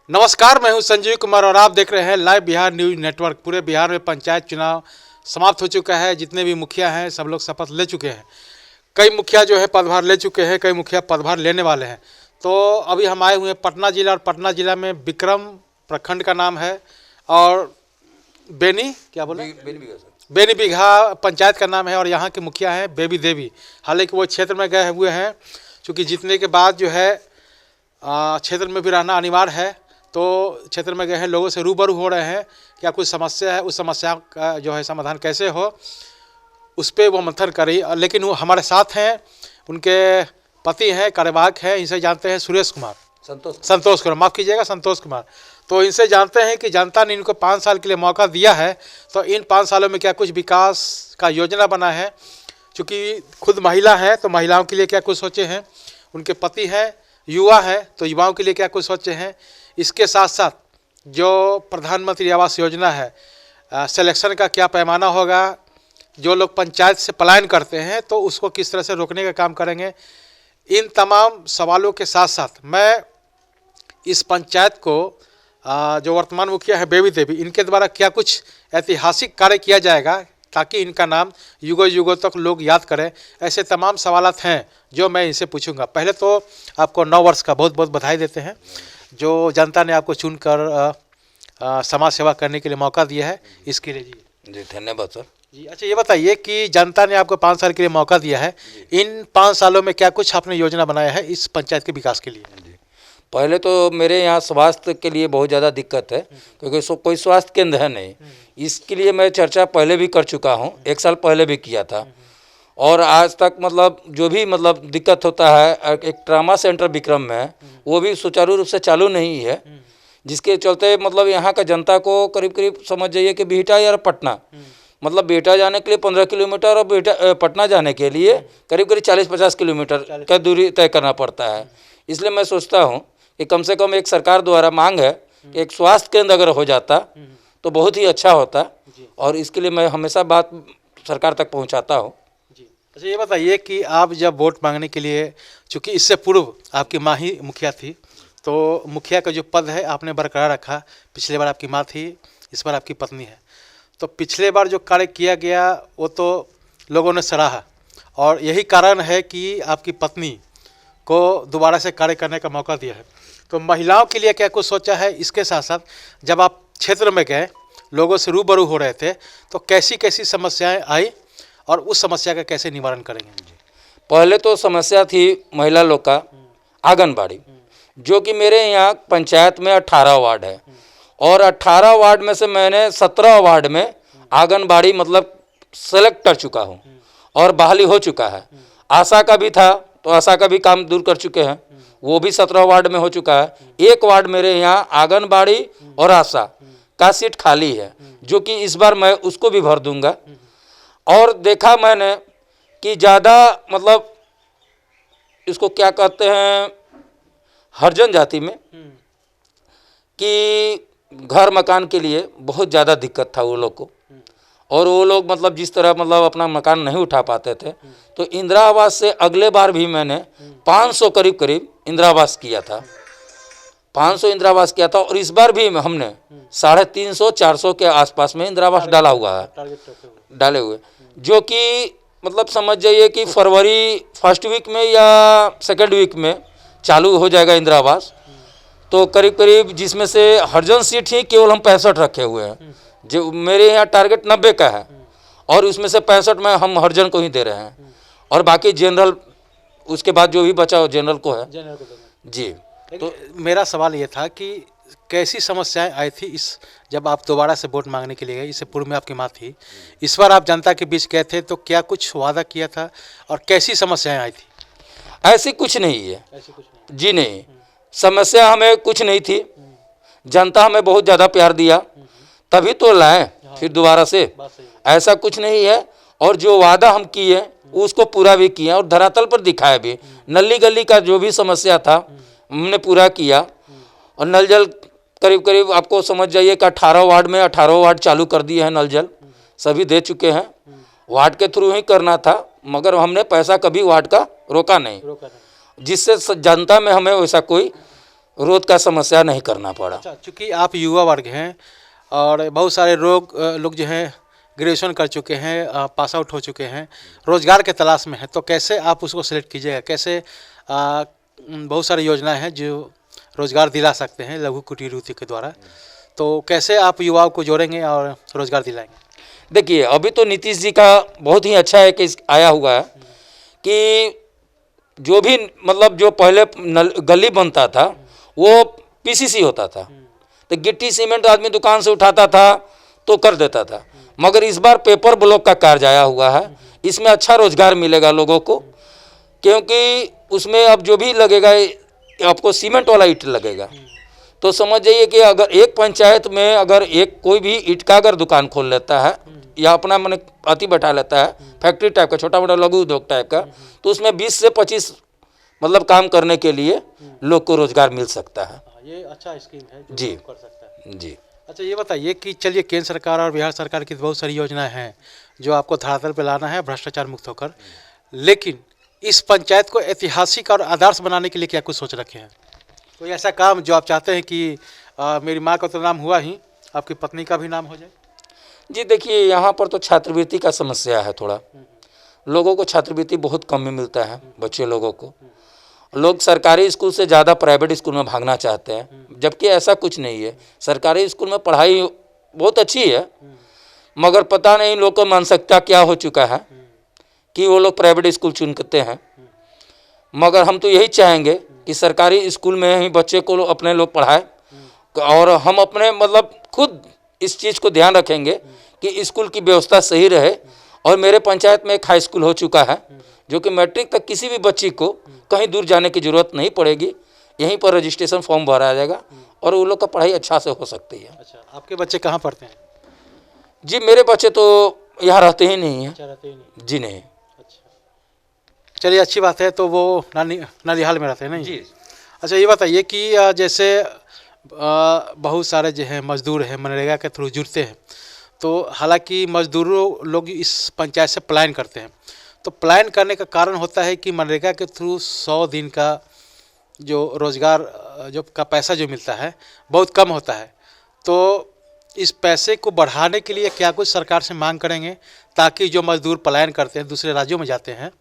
नमस्कार, मैं हूं संजीव कुमार और आप देख रहे हैं लाइव बिहार न्यूज नेटवर्क। पूरे बिहार में पंचायत चुनाव समाप्त हो चुका है। जितने भी मुखिया हैं सब लोग शपथ ले चुके हैं। कई मुखिया जो है पदभार ले चुके हैं, कई मुखिया पदभार लेने वाले हैं। तो अभी हम आए हुए हैं पटना जिला, और पटना जिला में विक्रम प्रखंड का नाम है और बेनी क्या बोले बेनी बिघा पंचायत का नाम है, और यहाँ के मुखिया हैं बेबी देवी। हालांकि वो क्षेत्र में गए हुए हैं, चूँकि जीतने के बाद जो है क्षेत्र में भी रहना अनिवार्य है, तो क्षेत्र में गए हैं, लोगों से रूबरू हो रहे हैं। क्या कुछ समस्या है, उस समस्या का जो है समाधान कैसे हो, उस पर वो मंथन कर रही। लेकिन वो हमारे साथ हैं, उनके पति हैं, कार्यवाहक हैं, इनसे जानते हैं सुरेश कुमार संतोष कुमार, माफ़ कीजिएगा, संतोष कुमार। तो इनसे जानते हैं कि जनता ने इनको 5 साल के लिए मौका दिया है, तो इन 5 सालों में क्या कुछ विकास का योजना बना है। चूँकि खुद महिला है तो महिलाओं के लिए क्या कुछ सोचे हैं, उनके पति हैं युवा है तो युवाओं के लिए क्या कुछ सोचे हैं। इसके साथ साथ जो प्रधानमंत्री आवास योजना है, सिलेक्शन का क्या पैमाना होगा, जो लोग पंचायत से पलायन करते हैं तो उसको किस तरह से रोकने का काम करेंगे। इन तमाम सवालों के साथ साथ मैं इस पंचायत को जो वर्तमान मुखिया है बेबी देवी, इनके द्वारा क्या कुछ ऐतिहासिक कार्य किया जाएगा ताकि इनका नाम युगों युगों तक लोग याद करें, ऐसे तमाम सवालात हैं जो मैं इनसे पूछूंगा। पहले तो आपको 9 वर्ष का बहुत बहुत बधाई देते हैं, जो जनता ने आपको चुनकर समाज सेवा करने के लिए मौका दिया है, इसके लिए जी धन्यवाद सर जी। अच्छा, ये बताइए कि जनता ने आपको 5 साल के लिए मौका दिया है, इन 5 सालों में क्या कुछ आपने योजना बनाया है इस पंचायत के विकास के लिए? पहले तो मेरे यहाँ स्वास्थ्य के लिए बहुत ज़्यादा दिक्कत है, क्योंकि कोई स्वास्थ्य केंद्र है नहीं। इसके लिए मैं चर्चा पहले भी कर चुका हूँ, 1 साल पहले भी किया था, और आज तक मतलब जो भी मतलब दिक्कत होता है, एक ट्रामा सेंटर विक्रम में वो भी सुचारू रूप से चालू नहीं है, जिसके चलते मतलब यहाँ का जनता को करीब करीब समझ जाइए कि बिहटा या पटना, मतलब बिहटा जाने के लिए 15 किलोमीटर और पटना जाने के लिए करीब करीब 40-50 किलोमीटर का दूरी तय करना पड़ता है। इसलिए मैं सोचता हूँ कि कम से कम एक सरकार द्वारा मांग है कि एक स्वास्थ्य केंद्र अगर हो जाता तो बहुत ही अच्छा होता, और इसके लिए मैं हमेशा बात सरकार तक पहुंचाता हूं। अच्छा, ये बताइए कि आप जब वोट मांगने के लिए, चूँकि इससे पूर्व आपकी माँ ही मुखिया थी, तो मुखिया का जो पद है आपने बरकरार रखा। पिछले बार आपकी माँ थी, इस बार आपकी पत्नी है। तो पिछले बार जो कार्य किया गया वो तो लोगों ने सराहा, और यही कारण है कि आपकी पत्नी को दोबारा से कार्य करने का मौका दिया है। तो महिलाओं के लिए क्या कुछ सोचा है? इसके साथ साथ जब आप क्षेत्र में गए, लोगों से रूबरू हो रहे थे, तो कैसी कैसी समस्याएं आई और उस समस्या का कैसे निवारण करेंगे? पहले तो समस्या थी महिला लोग का आंगनबाड़ी, जो कि मेरे यहाँ पंचायत में 18 वार्ड है, और 18 वार्ड में से मैंने 17 वार्ड में आंगनबाड़ी मतलब सेलेक्ट कर चुका हूँ और बहाली हो चुका है। आशा का भी था तो आशा का भी काम दूर कर चुके हैं, वो भी 17 वार्ड में हो चुका है। एक वार्ड मेरे यहाँ आंगनबाड़ी और आशा का सीट खाली है, जो कि इस बार मैं उसको भी भर दूंगा। और देखा मैंने कि ज़्यादा मतलब इसको क्या कहते हैं, हरिजन जाति में कि घर मकान के लिए बहुत ज़्यादा दिक्कत था वो लोग को, और वो लोग मतलब जिस तरह मतलब अपना मकान नहीं उठा पाते थे, तो इंदिरा आवास से अगले बार भी मैंने 500 करीब करीब इंदिरा आवास किया था, 500 इंदिरा आवास किया था। और इस बार भी हमने 350-400 के आसपास में इंदिरा आवास डाले हुए, जो कि मतलब समझ जाइए कि फरवरी फर्स्ट वीक में या सेकेंड वीक में चालू हो जाएगा इंदिरा आवास। तो करीब करीब जिसमें से हरिजन सीट ही केवल हम 65 रखे हुए हैं, जो मेरे यहाँ टारगेट 90 का है, और उसमें से 65 में हम हरिजन को ही दे रहे हैं, और बाकी जनरल उसके बाद जो भी बचा हो जनरल को है जी। तो मेरा सवाल ये था कि कैसी समस्याएं आई थी इस, जब आप दोबारा से वोट मांगने के लिए गए? इससे पूर्व में आपकी माँ थी, इस बार आप जनता के बीच गए थे, तो क्या कुछ वादा किया था और कैसी समस्याएं आई थी? ऐसी कुछ नहीं है जी, नहीं समस्या हमें कुछ नहीं थी। जनता हमें बहुत ज़्यादा प्यार दिया, तभी तो लाए फिर दोबारा से, ऐसा कुछ नहीं है। और जो वादा हम किए उसको पूरा भी किया और धरातल पर दिखाया भी। नली गली का जो भी समस्या था हमने पूरा किया, और नल जल करीब करीब आपको समझ जाइए कि 18 वार्ड में 18 वार्ड चालू कर दिए हैं, नल जल सभी दे चुके हैं। वार्ड के थ्रू ही करना था, मगर हमने पैसा कभी वार्ड का रोका नहीं, जिससे जनता में हमें वैसा कोई रोड का समस्या नहीं करना पड़ा। अच्छा, चूँकि आप युवा वर्ग हैं और बहुत सारे लोग जो हैं ग्रेजुएशन कर चुके हैं, पास आउट हो चुके हैं, रोजगार के तलाश में हैं, तो कैसे आप उसको सिलेक्ट कीजिएगा? कैसे बहुत सारी योजनाएं हैं जो रोजगार दिला सकते हैं लघु कुटीर उद्योग के द्वारा, तो कैसे आप युवाओं को जोड़ेंगे और रोजगार दिलाएंगे? देखिए, अभी तो नीतीश जी का बहुत ही अच्छा है कि आया हुआ है कि जो भी मतलब जो पहले गली बनता था वो पीसीसी होता था, तो गिट्टी सीमेंट आदमी दुकान से उठाता था तो कर देता था, मगर इस बार पेपर ब्लॉक का कार्य आया हुआ है। इसमें अच्छा रोजगार मिलेगा लोगों को, क्योंकि उसमें अब जो भी लगेगा आपको सीमेंट वाला ईंट लगेगा। तो समझ जाइए कि अगर एक पंचायत में अगर एक कोई भी ईंट का अगर दुकान खोल लेता है या अपना मैंने अति बैठा लेता है फैक्ट्री टाइप का, छोटा मोटा लघु उद्योग टाइप का, तो उसमें 20 से 25 मतलब काम करने के लिए लोग को रोजगार मिल सकता है। ये अच्छा स्कीम है जो जी कर सकता है। जी। अच्छा, ये बताइए कि चलिए केंद्र सरकार और बिहार सरकार की बहुत सारी योजनाएं हैं जो आपको धरातल पे लाना है भ्रष्टाचार मुक्त होकर, लेकिन इस पंचायत को ऐतिहासिक और आदर्श बनाने के लिए क्या कुछ सोच रखे हैं? कोई ऐसा काम जो आप चाहते हैं कि मेरी माँ का तो नाम हुआ ही, आपकी पत्नी का भी नाम हो जाए? जी देखिए, यहाँ पर तो छात्रवृत्ति का समस्या है थोड़ा, लोगों को छात्रवृत्ति बहुत कम में मिलता है। बच्चे लोगों को लोग सरकारी स्कूल से ज़्यादा प्राइवेट स्कूल में भागना चाहते हैं, जबकि ऐसा कुछ नहीं है। सरकारी स्कूल में पढ़ाई बहुत अच्छी है, मगर पता नहीं लोग को मानसिकता क्या हो चुका है कि वो लोग प्राइवेट स्कूल चुनते हैं। मगर हम तो यही चाहेंगे कि सरकारी स्कूल में ही बच्चे को अपने लोग पढ़ाए, और हम अपने मतलब खुद इस चीज़ को ध्यान रखेंगे कि स्कूल की व्यवस्था सही रहे। और मेरे पंचायत में एक हाई स्कूल हो चुका है जो कि मैट्रिक तक किसी भी बच्ची को कहीं दूर जाने की ज़रूरत नहीं पड़ेगी, यहीं पर रजिस्ट्रेशन फॉर्म भरा जाएगा और वो लोग का पढ़ाई अच्छा से हो सकती है। अच्छा, आपके बच्चे कहाँ पढ़ते हैं? जी मेरे बच्चे तो यहाँ रहते ही नहीं हैं। रहते ही नहीं। जी नहीं। अच्छा, चलिए अच्छी बात है, तो वो ननिहाल में रहते हैं नहीं? जी। अच्छा, ये बताइए कि जैसे बहुत सारे जो है मजदूर हैं मनरेगा के थ्रू जुड़ते हैं, तो हालांकि मजदूरों लोग इस पंचायत से पलायन करते हैं, तो पलायन करने का कारण होता है कि मनरेगा के थ्रू 100 दिन का जो रोज़गार जो का पैसा जो मिलता है बहुत कम होता है। तो इस पैसे को बढ़ाने के लिए क्या कुछ सरकार से मांग करेंगे ताकि जो मजदूर पलायन करते हैं दूसरे राज्यों में जाते हैं,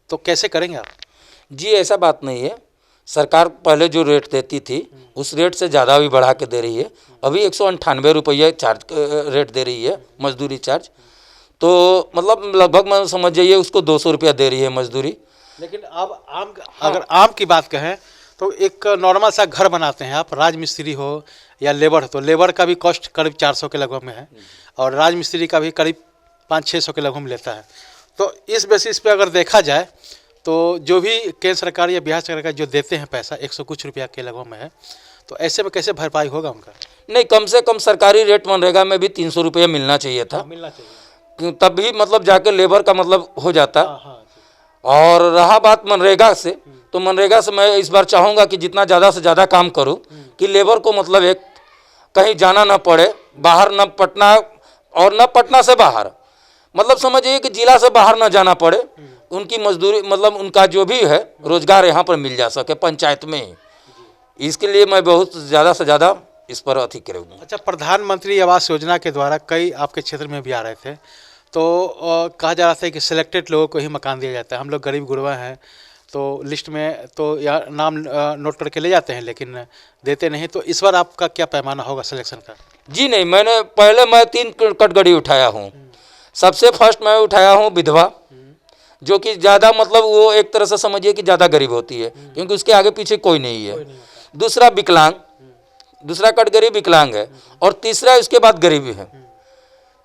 तो कैसे करेंगे आप? जी ऐसा बात नहीं है, सरकार पहले जो रेट देती थी उस रेट से ज़्यादा भी बढ़ा के दे रही है। अभी 198 रुपये चार्ज रेट दे रही है मजदूरी चार्ज, तो मतलब लगभग मैं समझ जाइए उसको 200 रुपया दे रही है मजदूरी। लेकिन अब अगर आम की बात कहें तो एक नॉर्मल सा घर बनाते हैं आप, राजमिस्त्री हो या लेबर हो, तो लेबर का भी कॉस्ट करीब 400 के लगभग में है और राजमिस्त्री का भी करीब 500-600 के लगभग में लेता है। तो इस बेसिस पे अगर देखा जाए तो जो भी केंद्र सरकार या बिहार सरकार जो देते हैं पैसा 100 कुछ रुपया के लगभग में है, तो ऐसे में कैसे भरपाई होगा उनका? नहीं, कम से कम सरकारी रेट मनरेगा में भी 300 रुपया मिलना चाहिए था। मिलना चाहिए, तब भी मतलब जाके लेबर का मतलब हो जाता। हाँ। और रहा बात मनरेगा से, तो मनरेगा से मैं इस बार चाहूँगा कि जितना ज़्यादा से ज़्यादा काम करूँ कि लेबर को मतलब एक कहीं जाना ना पड़े, बाहर न पटना और न पटना से बाहर, मतलब समझिए कि जिला से बाहर ना जाना पड़े, उनकी मजदूरी मतलब उनका जो भी है रोजगार यहाँ पर मिल जा सके पंचायत में ही। इसके लिए मैं बहुत ज़्यादा से ज़्यादा इस पर अथी करूँगा। अच्छा, प्रधानमंत्री आवास योजना के द्वारा कई आपके क्षेत्र में भी आ रहे थे, तो कहा जा रहा था कि सिलेक्टेड लोगों को ही मकान दिया जाता है। हम लोग गरीब गुरबा हैं तो लिस्ट में तो यार नाम नोट करके ले जाते हैं लेकिन देते नहीं, तो इस बार आपका क्या पैमाना होगा सिलेक्शन का? जी नहीं, मैंने पहले मैं 3 कैटेगरी उठाया हूँ। सबसे फर्स्ट मैं उठाया हूँ विधवा, जो कि ज़्यादा मतलब वो एक तरह से समझिए कि ज़्यादा गरीब होती है क्योंकि उसके आगे पीछे कोई नहीं है। दूसरा विकलांग, दूसरा कैटेगरी विकलांग है, और तीसरा इसके बाद गरीबी है।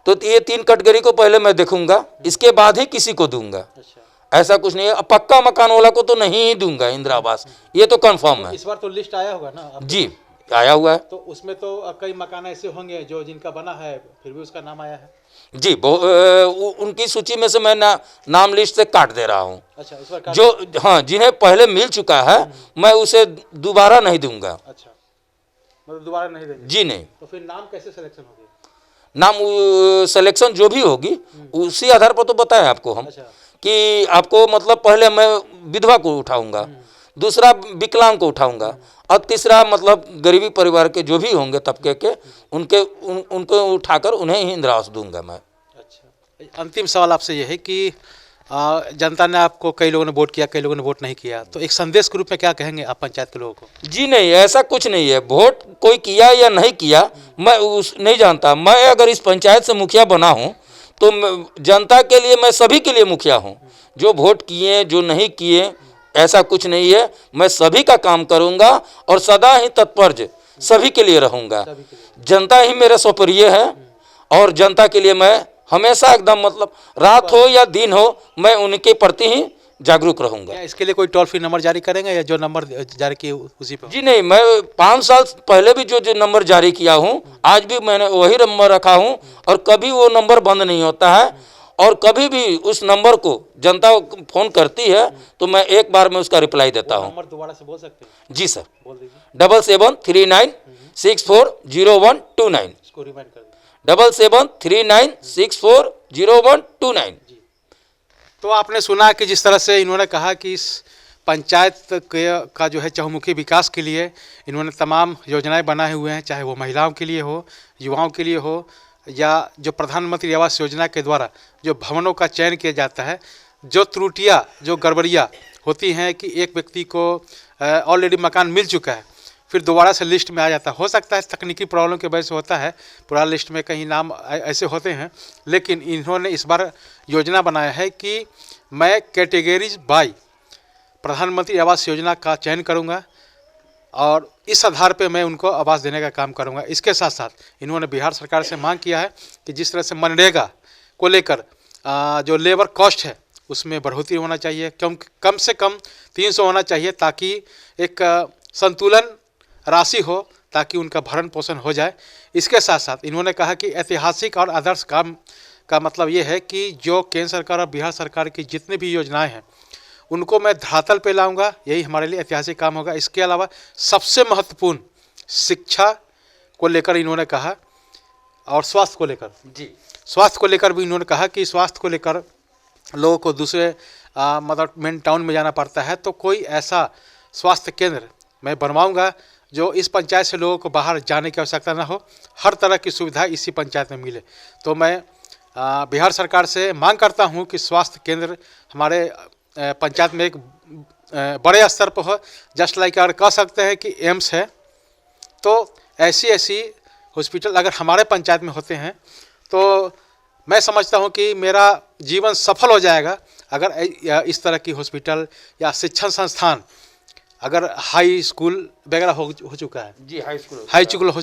तो ये 3 कैटेगरी को पहले मैं देखूंगा, इसके बाद ही किसी को दूंगा। ऐसा कुछ नहीं है, पक्का मकान वाला को तो नहीं ही दूंगा इंदिरा आवास, ये तो कंफर्म है। इस बार तो लिस्ट आया होगा ना? जी आया हुआ है, तो उसमें तो कई मकान ऐसे होंगे जो जिनका बना है फिर भी उसका नाम आया है। जी उनकी सूची में से मैं नाम लिस्ट से काट दे रहा हूँ। अच्छा, इस बार जो हाँ जिन्हें पहले मिल चुका है मैं उसे दोबारा नहीं दूंगा। अच्छा, मतलब दोबारा नहीं देंगे? जी नहीं। तो फिर नाम कैसे सिलेक्शन होगी? नाम सिलेक्शन जो भी होगी उसी आधार पर तो बताएं आपको हम। अच्छा। कि आपको मतलब पहले मैं विधवा को उठाऊंगा, दूसरा विकलांग को उठाऊंगा, और तीसरा मतलब गरीबी परिवार के जो भी होंगे तबके के उनको उठाकर उन्हें ही इंदिरा आवास दूंगा मैं। अच्छा, अंतिम सवाल आपसे ये है कि जनता ने आपको, कई लोगों ने वोट किया, कई लोगों ने वोट नहीं किया, तो एक संदेश के रूप में क्या कहेंगे आप पंचायत के लोगों को? जी नहीं, ऐसा कुछ नहीं है। वोट कोई किया या नहीं किया मैं नहीं जानता। मैं अगर इस पंचायत से मुखिया बना हूँ तो जनता के लिए, मैं सभी के लिए मुखिया हूँ। जो वोट किए, जो नहीं किए, ऐसा कुछ नहीं है। मैं सभी का काम करूँगा और सदा ही तत्पर सभी के लिए रहूँगा। जनता ही मेरा स्वप्रिय है और जनता के लिए मैं हमेशा एकदम मतलब रात हो या दिन हो मैं उनके प्रति ही जागरूक रहूंगा। क्या इसके लिए कोई टोल फ्री नंबर जारी करेंगे या जो नंबर जारी किए उसी पर? जी नहीं, मैं 5 साल पहले भी जो नंबर जारी किया हूं, आज भी मैंने वही नंबर रखा हूं और कभी वो नंबर बंद नहीं होता है। और कभी भी उस नंबर को जनता फोन करती है तो मैं एक बार में उसका रिप्लाई देता हूँ। नंबर दोबारा से बोल सकते हैं? जी सर, बोल दीजिए। 7739640129। इसको रिमाइंड कर दीजिए। 7739640129। तो आपने सुना कि जिस तरह से इन्होंने कहा कि इस पंचायत का जो है चहुमुखी विकास के लिए इन्होंने तमाम योजनाएं बनाए हुए हैं, चाहे वो महिलाओं के लिए हो, युवाओं के लिए हो, या जो प्रधानमंत्री आवास योजना के द्वारा जो भवनों का चयन किया जाता है। जो त्रुटियां, जो गड़बड़ियां होती हैं कि एक व्यक्ति को ऑलरेडी मकान मिल चुका है, फिर दोबारा से लिस्ट में आ जाता है। हो सकता है तकनीकी प्रॉब्लम की वजह से होता है, पूरा लिस्ट में कहीं नाम ऐसे होते हैं, लेकिन इन्होंने इस बार योजना बनाया है कि मैं कैटेगरीज बाय प्रधानमंत्री आवास योजना का चयन करूंगा और इस आधार पे मैं उनको आवास देने का काम करूंगा। इसके साथ साथ इन्होंने बिहार सरकार से मांग किया है कि जिस तरह से मनरेगा को लेकर जो लेबर कॉस्ट है उसमें बढ़ोतरी होना चाहिए, कम से कम 300 होना चाहिए, ताकि एक संतुलन राशि हो, ताकि उनका भरण पोषण हो जाए। इसके साथ साथ इन्होंने कहा कि ऐतिहासिक और आदर्श काम का मतलब ये है कि जो केंद्र सरकार और बिहार सरकार की जितनी भी योजनाएं हैं उनको मैं धरातल पे लाऊंगा, यही हमारे लिए ऐतिहासिक काम होगा। इसके अलावा सबसे महत्वपूर्ण शिक्षा को लेकर इन्होंने कहा और स्वास्थ्य को लेकर, स्वास्थ्य को लेकर भी इन्होंने कहा कि स्वास्थ्य को लेकर लोगों को दूसरे मतलब मेन टाउन में जाना पड़ता है, तो कोई ऐसा स्वास्थ्य केंद्र मैं बनवाऊंगा जो इस पंचायत से लोगों को बाहर जाने की आवश्यकता ना हो, हर तरह की सुविधा इसी पंचायत में मिले। तो मैं बिहार सरकार से मांग करता हूं कि स्वास्थ्य केंद्र हमारे पंचायत में एक बड़े स्तर पर हो। जस्ट लाइक अगर कह सकते हैं कि एम्स है, तो ऐसी हॉस्पिटल अगर हमारे पंचायत में होते हैं तो मैं समझता हूं कि मेरा जीवन सफल हो जाएगा। अगर इस तरह की हॉस्पिटल या शिक्षण संस्थान, अगर हाई स्कूल वगैरह हो चुका है, जी हाई स्कूल हो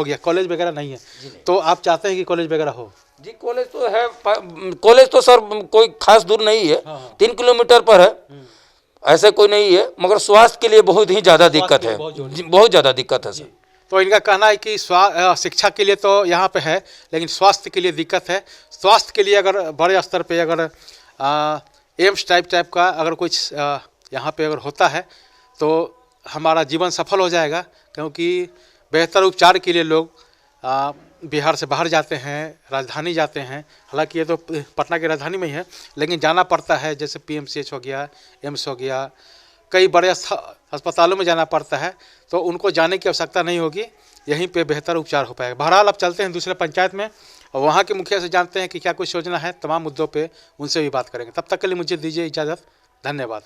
गया, कॉलेज वगैरह नहीं है, तो आप चाहते हैं कि कॉलेज वगैरह हो? जी कॉलेज तो है, कॉलेज तो सर कोई खास दूर नहीं है, 3 किलोमीटर पर है, ऐसे कोई नहीं है, मगर स्वास्थ्य के लिए बहुत ही ज़्यादा दिक्कत है, बहुत ज़्यादा दिक्कत है सर। तो इनका कहना है कि शिक्षा के लिए तो यहाँ पे है, लेकिन स्वास्थ्य के लिए दिक्कत है। स्वास्थ्य के लिए अगर बड़े स्तर पे अगर एम्स टाइप का अगर कुछ यहाँ पे अगर होता है तो हमारा जीवन सफल हो जाएगा, क्योंकि बेहतर उपचार के लिए लोग बिहार से बाहर जाते हैं, राजधानी जाते हैं। हालांकि ये तो पटना की राजधानी में ही है, लेकिन जाना पड़ता है, जैसे PMCH हो गया, एम्स हो गया, कई बड़े अस्पतालों में जाना पड़ता है, तो उनको जाने की आवश्यकता नहीं होगी, यहीं पे बेहतर उपचार हो पाएगा। बहरहाल अब चलते हैं दूसरे पंचायत में और वहाँ के मुखिया से जानते हैं कि क्या कुछ योजना है, तमाम मुद्दों पे उनसे भी बात करेंगे। तब तक के लिए मुझे दीजिए इजाज़त, धन्यवाद।